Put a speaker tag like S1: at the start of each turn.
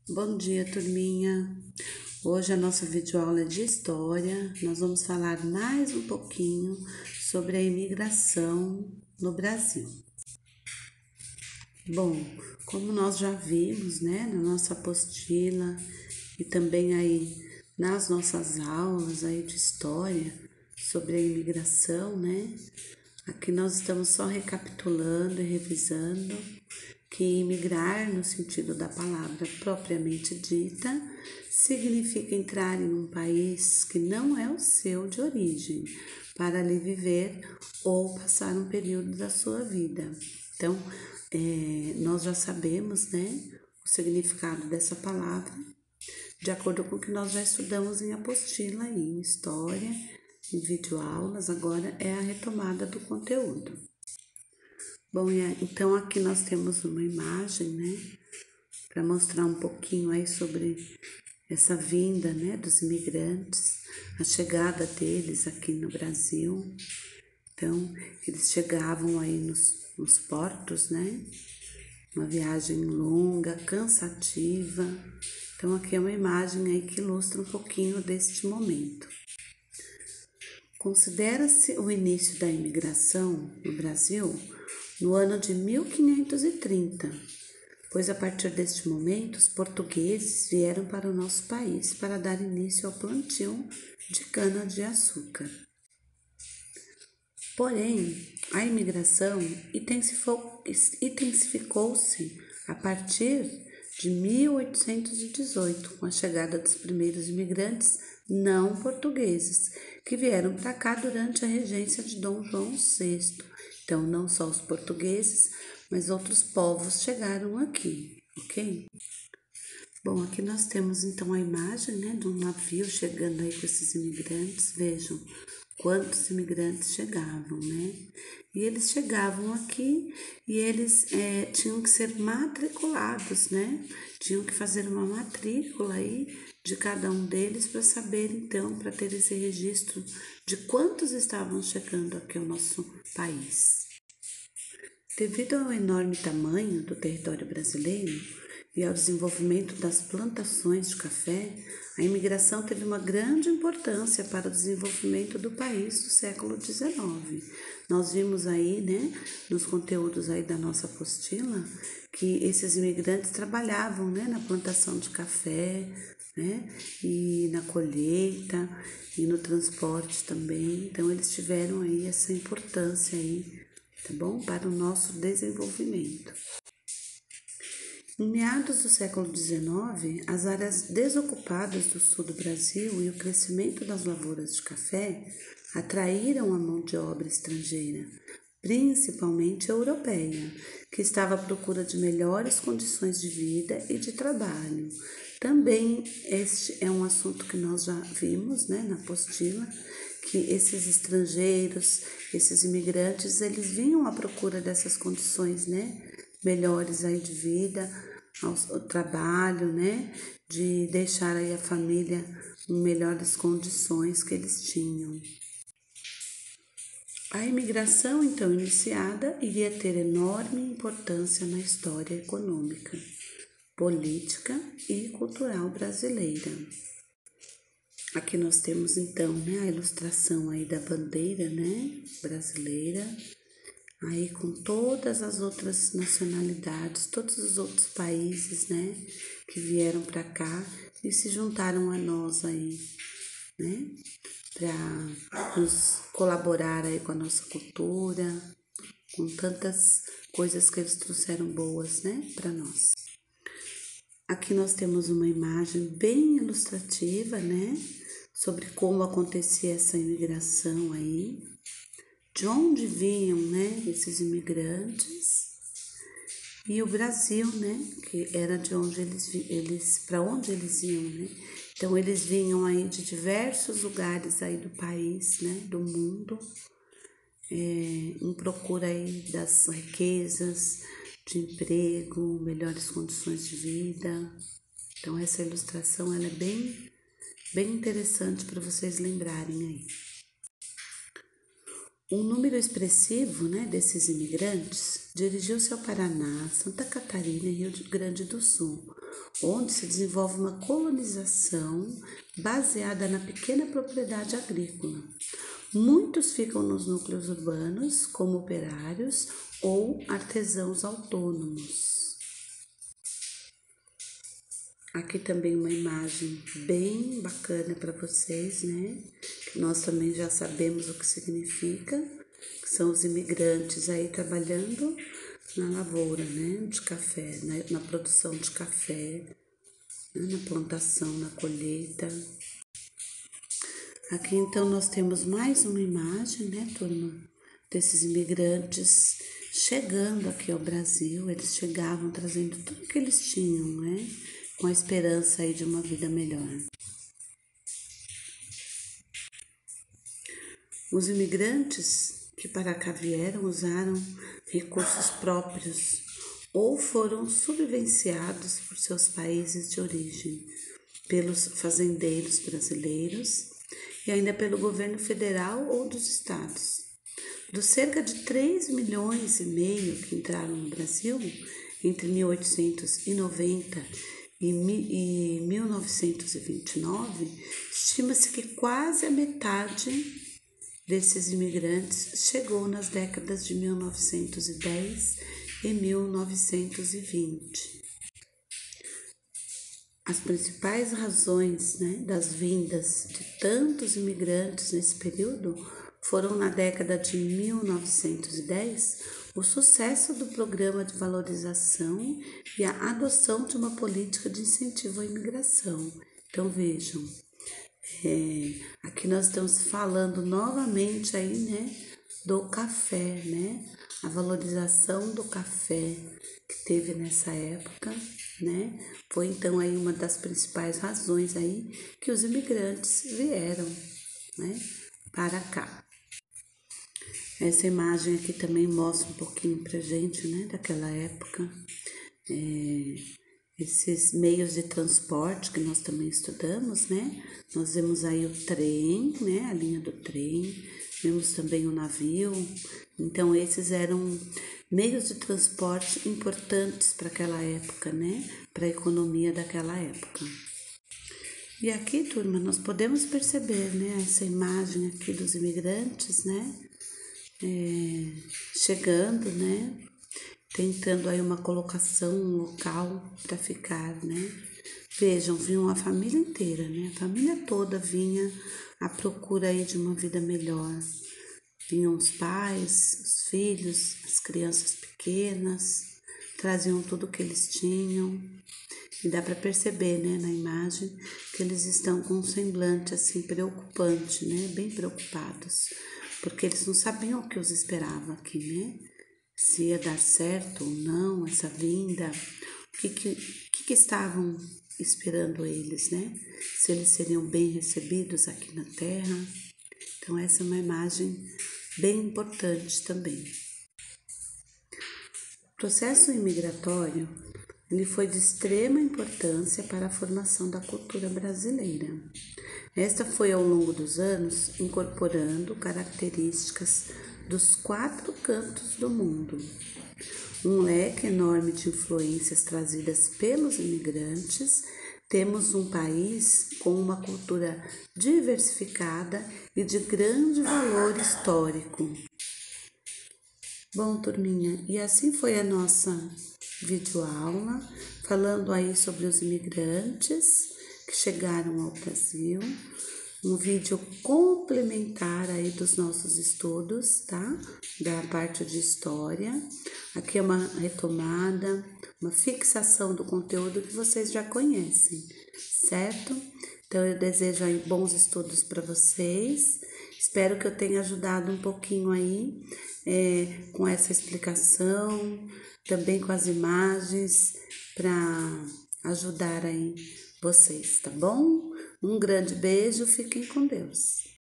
S1: Bom dia, turminha! Hoje a nossa videoaula é de História. Nós vamos falar mais um pouquinho sobre a imigração no Brasil. Bom, como nós já vimos, né, na nossa apostila e também aí nas nossas aulas aí de História sobre a imigração, né, aqui nós estamos só recapitulando e revisando que imigrar, no sentido da palavra propriamente dita, significa entrar em um país que não é o seu de origem, para ali viver ou passar um período da sua vida. Então, nós já sabemos, né, o significado dessa palavra, de acordo com o que nós já estudamos em apostila e em história, em videoaulas, agora é a retomada do conteúdo. Bom, então aqui nós temos uma imagem, né, para mostrar um pouquinho aí sobre essa vinda, né, dos imigrantes, a chegada deles aqui no Brasil. Então, eles chegavam aí nos portos, né, uma viagem longa, cansativa. Então, aqui é uma imagem aí que ilustra um pouquinho deste momento. Considera-se o início da imigração no Brasil no ano de 1530, pois a partir deste momento os portugueses vieram para o nosso país para dar início ao plantio de cana-de-açúcar. Porém, a imigração intensificou-se a partir de 1818, com a chegada dos primeiros imigrantes não portugueses, que vieram para cá durante a regência de Dom João VI. Então, não só os portugueses, mas outros povos chegaram aqui, ok? Bom, aqui nós temos então a imagem, né, de um navio chegando aí com esses imigrantes. Vejam quantos imigrantes chegavam, né? E eles chegavam aqui e eles tinham que ser matriculados, né? Tinham que fazer uma matrícula aí de cada um deles para saber, então, para ter esse registro de quantos estavam chegando aqui ao nosso país. Devido ao enorme tamanho do território brasileiro e ao desenvolvimento das plantações de café, a imigração teve uma grande importância para o desenvolvimento do país do século XIX. Nós vimos aí, né, nos conteúdos aí da nossa apostila, que esses imigrantes trabalhavam, né, na plantação de café, né, e na colheita e no transporte também. Então, eles tiveram aí essa importância aí, tá bom? Para o nosso desenvolvimento. Em meados do século XIX, as áreas desocupadas do sul do Brasil e o crescimento das lavouras de café atraíram a mão de obra estrangeira, principalmente europeia, que estava à procura de melhores condições de vida e de trabalho. Também este é um assunto que nós já vimos, né, na apostila, que esses estrangeiros, esses imigrantes, eles vinham à procura dessas condições, né, melhores aí de vida, ao trabalho, né, de deixar aí a família em melhores condições que eles tinham. A imigração, então, iniciada, iria ter enorme importância na história econômica, política e cultural brasileira. Aqui nós temos então, né, a ilustração aí da bandeira, né, brasileira, aí com todas as outras nacionalidades, todos os outros países, né, que vieram para cá e se juntaram a nós aí, né, para nos colaborar aí com a nossa cultura, com tantas coisas que eles trouxeram boas, né, para nós. Aqui nós temos uma imagem bem ilustrativa, né, sobre como acontecia essa imigração aí, de onde vinham, né, esses imigrantes, e o Brasil, né, que era de onde eles para onde eles iam, né? Então eles vinham aí de diversos lugares aí do país, né, do mundo, em procura aí das riquezas, de emprego, melhores condições de vida. Então essa ilustração ela é bem interessante para vocês lembrarem aí. Um número expressivo, né, desses imigrantes dirigiu-se ao Paraná, Santa Catarina e Rio Grande do Sul, onde se desenvolve uma colonização baseada na pequena propriedade agrícola. Muitos ficam nos núcleos urbanos como operários ou artesãos autônomos. Aqui também uma imagem bem bacana para vocês, né? Nós também já sabemos o que significa, que são os imigrantes aí trabalhando na lavoura, né? De café, na produção de café, né? Na plantação, na colheita. Aqui então nós temos mais uma imagem, né, turma? Desses imigrantes chegando aqui ao Brasil. Eles chegavam trazendo tudo que eles tinham, né? Com a esperança aí de uma vida melhor. Os imigrantes que para cá vieram usaram recursos próprios ou foram subvenciados por seus países de origem, pelos fazendeiros brasileiros e ainda pelo governo federal ou dos estados. Dos cerca de 3,5 milhões que entraram no Brasil entre 1890 e 1929, estima-se que quase a metade desses imigrantes chegou nas décadas de 1910 e 1920. As principais razões, né, das vindas de tantos imigrantes nesse período foram, na década de 1910, o sucesso do programa de valorização e a adoção de uma política de incentivo à imigração. Então vejam, aqui nós estamos falando novamente aí, né, do café, né, a valorização do café que teve nessa época, né, foi então aí uma das principais razões aí que os imigrantes vieram, né, para cá. Essa imagem aqui também mostra um pouquinho pra gente, né, daquela época, esses meios de transporte que nós também estudamos, né, nós vemos aí o trem, né, a linha do trem, vemos também o navio. Então esses eram meios de transporte importantes para aquela época, né, para a economia daquela época. E aqui, turma, nós podemos perceber, né, essa imagem aqui dos imigrantes, né, chegando, né, tentando aí uma colocação, um local para ficar, né. Vejam, vinha a família inteira, né, a família toda vinha à procura aí de uma vida melhor. Vinham os pais, os filhos, as crianças pequenas, traziam tudo o que eles tinham. E dá para perceber, né, na imagem, que eles estão com um semblante assim preocupante, né, bem preocupados, porque eles não sabiam o que os esperava aqui, né, se ia dar certo ou não essa vinda, o que estavam esperando eles, né, se eles seriam bem recebidos aqui na Terra. Então essa é uma imagem bem importante também. O processo imigratório ele foi de extrema importância para a formação da cultura brasileira. Esta foi, ao longo dos anos, incorporando características dos 4 cantos do mundo. Um leque enorme de influências trazidas pelos imigrantes, temos um país com uma cultura diversificada e de grande valor histórico. Bom, turminha, e assim foi a nossa videoaula, falando aí sobre os imigrantes que chegaram ao Brasil, um vídeo complementar aí dos nossos estudos, tá? Da parte de história. Aqui é uma retomada, uma fixação do conteúdo que vocês já conhecem, certo? Então eu desejo aí bons estudos para vocês. Espero que eu tenha ajudado um pouquinho aí com essa explicação, também com as imagens, para ajudar aí vocês, tá bom? Um grande beijo, fiquem com Deus.